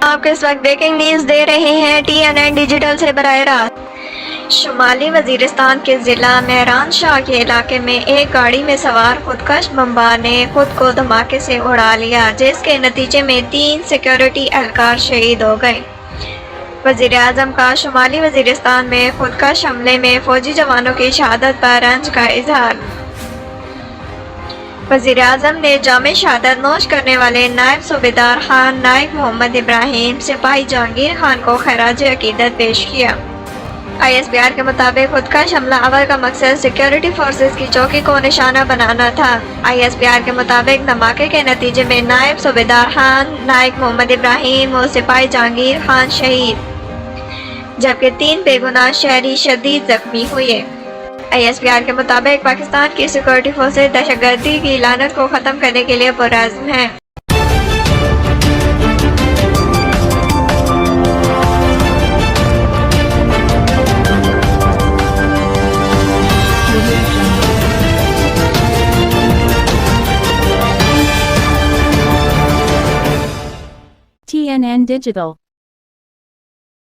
आपको इस वक्त ब्रेकिंग न्यूज दे रहे हैं TNN डिजिटल से बराह रास्त। शुमाली वजीरिस्तान के जिला मेहरान शाह के इलाके में एक गाड़ी में सवार खुदकश बम्बार ने खुद को धमाके से उड़ा लिया, जिसके नतीजे में 3 सिक्योरिटी एहलकार शहीद हो गए। वजीर आजम का शुमाली वजीरिस्तान में खुदकश हमले में फौजी जवानों की शहादत पर रंज का इजहार। वजीर आजम ने जामे शहादत नोश करने वाले नायब सूबेदार खान नायक मोहम्मद इब्राहिम सिपाही जहांगीर खान को खराज अकीदत पेश किया। ISPR के मुताबिक खुदकश हमला अवर का मकसद सिक्योरिटी फोर्सेस की चौकी को निशाना बनाना था। ISPR के मुताबिक धमाके के नतीजे में नायब सूबेदार खान नायक मोहम्मद इब्राहिम और सिपाही जहांगीर खान शहीद, जबकि 3 बेगुनाह शहरी शदीद जख्मी हुए। ISPR के मुताबिक पाकिस्तान की सिक्योरिटी फोर्सेज दहशतगर्दी की लानत को खत्म करने के लिए पुरअज़्म हैं। TNN Digital